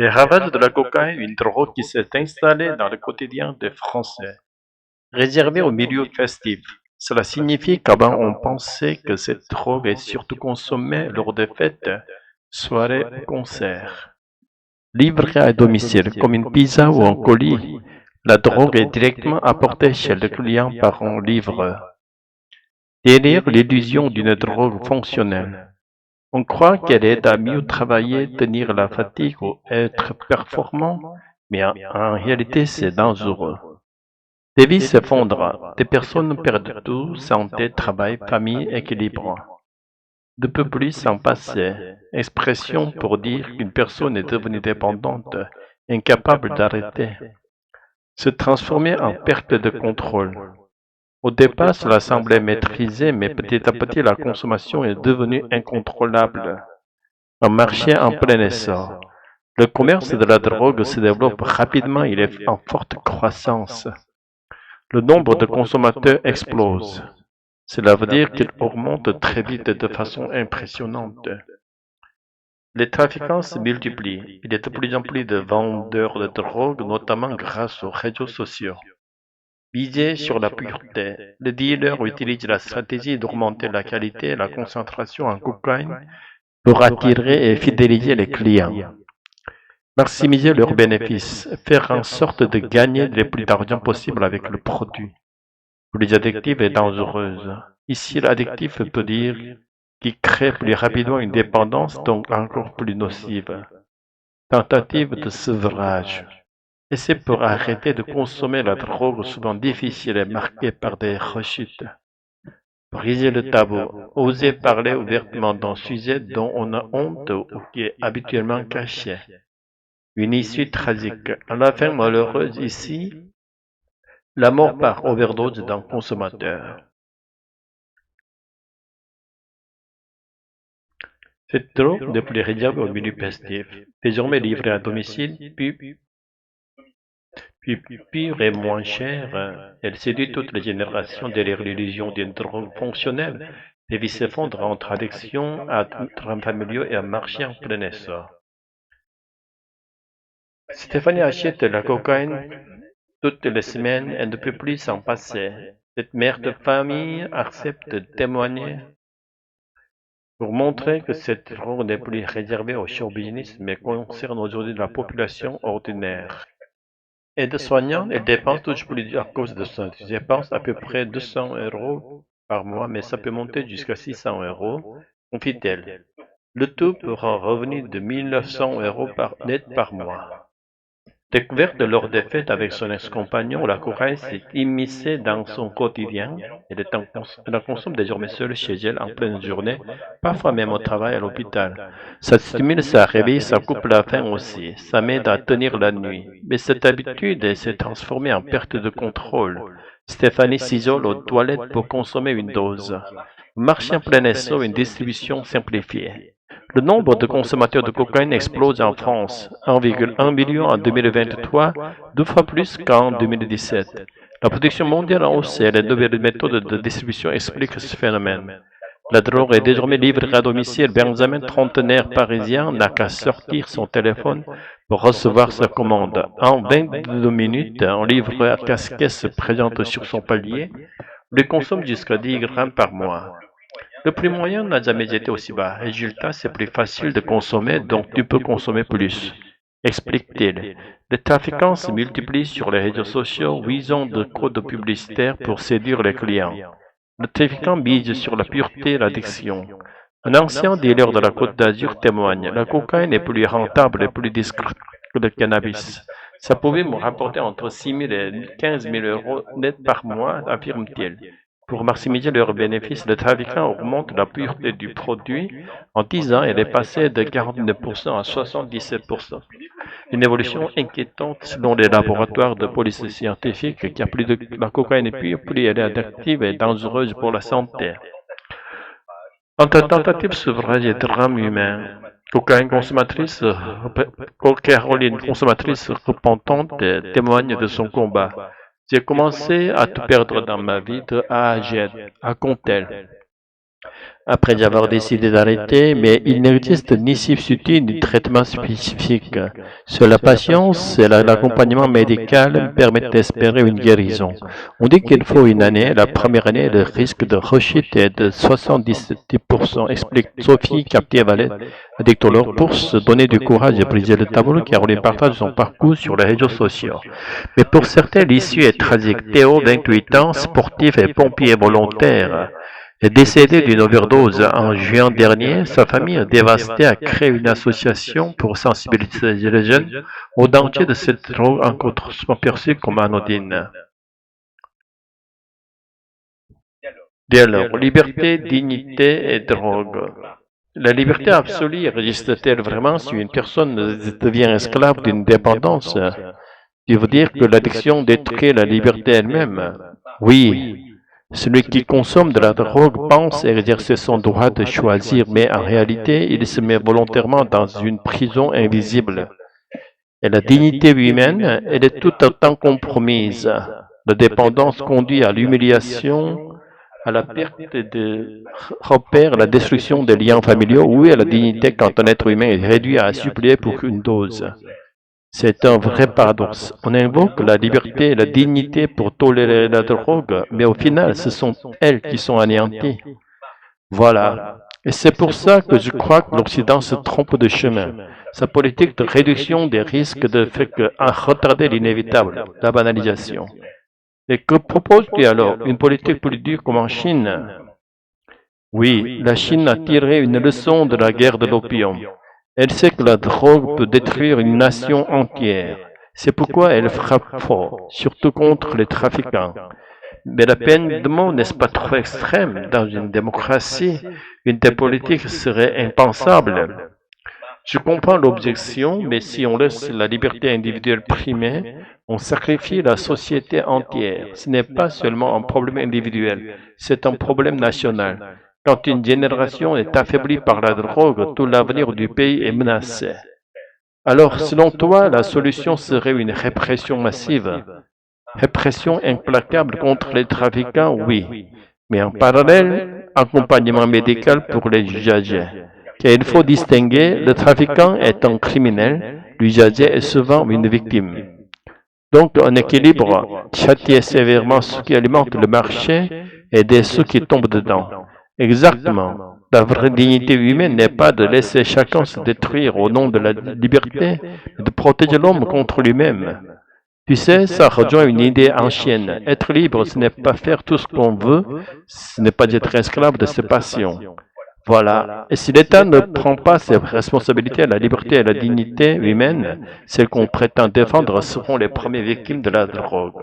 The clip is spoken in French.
Les ravages de la cocaïne, une drogue qui s'est installée dans le quotidien des Français, réservée au milieu festif. Cela signifie qu'avant on pensait que cette drogue est surtout consommée lors des fêtes, soirées ou concerts. Livrée à domicile, comme une pizza ou un colis, la drogue est directement apportée chez le client par un livreur. Derrière l'illusion d'une drogue fonctionnelle, on croit qu'elle aide à mieux travailler, tenir la fatigue ou être performant, mais en réalité c'est dangereux. Des vies s'effondrent, des personnes perdent tout, santé, travail, famille, équilibre. Ne peut plus s'en passer, expression pour dire qu'une personne est devenue dépendante, incapable d'arrêter, se transformer en perte de contrôle. Au départ, cela semblait maîtrisé, mais petit à petit, la consommation est devenue incontrôlable. Un marché en plein essor. Le commerce de la drogue se développe rapidement, il est en forte croissance. Le nombre de consommateurs explose. Cela veut dire qu'il augmente très vite de façon impressionnante. Les trafiquants se multiplient. Il y a de plus en plus de vendeurs de drogue, notamment grâce aux réseaux sociaux. Visés sur la pureté, les dealers utilisent la stratégie d'augmenter la qualité et la concentration en cocaïne pour attirer et fidéliser les clients. Maximiser leurs bénéfices, faire en sorte de gagner le plus d'argent possible avec le produit. Plus addictive et dangereuse. Ici, l'addictif peut dire qui crée plus rapidement une dépendance, donc encore plus nocive. Tentative de sevrage. Et c'est pour arrêter de consommer la drogue souvent difficile et marquée par des rechutes. Briser le tabou, oser parler ouvertement d'un sujet dont on a honte ou qui est habituellement caché. Une issue tragique. À la fin malheureuse ici, la mort par overdose d'un consommateur. Cette drogue n'est plus réservée au milieu festif, désormais livrée à domicile, puis pure et moins chère, elle séduit toute la génération derrière l'illusion d'une drogue fonctionnelle. Les vies s'effondrent entre addictions, drames familiaux et un marché en plein essor. Stéphanie achète la cocaïne toutes les semaines et ne peut plus s'en passer. Cette mère de famille accepte de témoigner pour montrer que cette drogue n'est plus réservée au show business mais concerne aujourd'hui la population ordinaire. Aide-soignant, elle dépense toujours plus à cause de ça. Je dépense à peu près 200 € par mois, mais ça peut monter jusqu'à 600 €, confie-t-elle. Le tout pour un revenu de 1900 € net par mois. Découverte lors des fêtes avec son ex-compagnon, la cocaïne s'est immiscée dans son quotidien. Elle la consomme désormais seule chez elle en pleine journée, parfois même au travail à l'hôpital. Ça stimule sa réveil, ça coupe la faim aussi, ça m'aide à tenir la nuit. Mais cette habitude s'est transformée en perte de contrôle. Stéphanie s'isole aux toilettes pour consommer une dose. Marché en plein essor, une distribution simplifiée. Le nombre de consommateurs de cocaïne explose en France, 1,1 million en 2023, 2 fois plus qu'en 2017. La production mondiale en hausse et les nouvelles méthodes de distribution expliquent ce phénomène. La drogue est désormais livrée à domicile. Benjamin, trentenaire parisien, n'a qu'à sortir son téléphone pour recevoir sa commande. En 22 minutes, un livre à casquette se présente sur son palier. Il consomme jusqu'à 10 grammes par mois. Le prix moyen n'a jamais été aussi bas. Résultat, c'est plus facile de consommer, donc tu peux consommer plus. Explique-t-il. Les trafiquants se multiplient sur les réseaux sociaux, visant de codes publicitaires pour séduire les clients. Le trafiquant mise sur la pureté et l'addiction. Un ancien dealer de la Côte d'Azur témoigne. La cocaïne est plus rentable et plus discrète que le cannabis. Ça pouvait me rapporter entre 6 000 et 15 000 € net par mois, affirme-t-il. Pour maximiser leurs bénéfices, les trafiquants augmentent la pureté du produit. En 10 ans, elle est passée de 49% à 77%. Une évolution inquiétante selon les laboratoires de police scientifique, car plus la cocaïne est pure, plus elle est addictive et dangereuse pour la santé. Entre tentative sevrage et drame humain, Caroline, consommatrice repentante, témoigne de son combat. J'ai commencé à tout perdre dans ma vie de A à Z, raconte-t-elle. Après avoir décidé d'arrêter, mais il n'existe ni substitut ni traitement spécifique. Seule la patience et l'accompagnement médical permettent d'espérer une guérison. On dit qu'il faut une année. La première année, le risque de rechute est de 77%, explique Sophie Captier-Vallet, addictologue, pour se donner du courage et briser le tableau car on lui partage son parcours sur les réseaux sociaux. Mais pour certains, l'issue est tragique. Théo, 28 ans, sportif et pompier volontaire, est décédé d'une overdose en juin dernier. Sa famille dévastée a créé une association pour sensibiliser les jeunes au danger de cette drogue encore trop perçue comme anodine. Dialogue, liberté, dignité et drogue. La liberté absolue existe-t-elle vraiment si une personne devient esclave d'une dépendance? Tu veux dire que l'addiction détruit la liberté elle-même? Oui. Celui qui consomme de la drogue pense exercer son droit de choisir, mais en réalité, il se met volontairement dans une prison invisible. Et la dignité humaine, elle est tout autant compromise. La dépendance conduit à l'humiliation, à la perte de repères, à la destruction des liens familiaux. Où est la dignité quand un être humain est réduit à supplier pour une dose? C'est un vrai paradoxe. On invoque la liberté et la dignité pour tolérer la drogue, mais au final, ce sont elles qui sont anéanties. Voilà. Et c'est pour ça que je crois que l'Occident se trompe de chemin. Sa politique de réduction des risques ne fait qu'à retarder l'inévitable, la banalisation. Et que propose-t-il alors? Une politique plus dure comme en Chine? Oui, la Chine a tiré une leçon de la guerre de l'opium. Elle sait que la drogue peut détruire une nation entière. C'est pourquoi elle frappe fort, surtout contre les trafiquants. Mais la peine de mort n'est-ce pas trop extrême? Dans une démocratie, une telle politique serait impensable. Je comprends l'objection, mais si on laisse la liberté individuelle primer, on sacrifie la société entière. Ce n'est pas seulement un problème individuel, c'est un problème national. Quand une génération est affaiblie par la drogue, tout l'avenir du pays est menacé. Alors, selon toi, la solution serait une répression massive? Répression implacable contre les trafiquants, oui. Mais en parallèle, accompagnement médical pour les usagers. Car il faut distinguer, le trafiquant est un criminel, l'usager est souvent une victime. Donc, un équilibre, châtier sévèrement ceux qui alimentent le marché et aider ceux qui tombent dedans. Exactement. La vraie dignité humaine n'est pas de laisser chacun se détruire au nom de la liberté, mais de protéger l'homme contre lui-même. Tu sais, ça rejoint une idée ancienne. Être libre, ce n'est pas faire tout ce qu'on veut, ce n'est pas être esclave de ses passions. Voilà. Et si l'État ne prend pas ses responsabilités à la liberté et à la dignité humaine, celles qu'on prétend défendre seront les premières victimes de la drogue.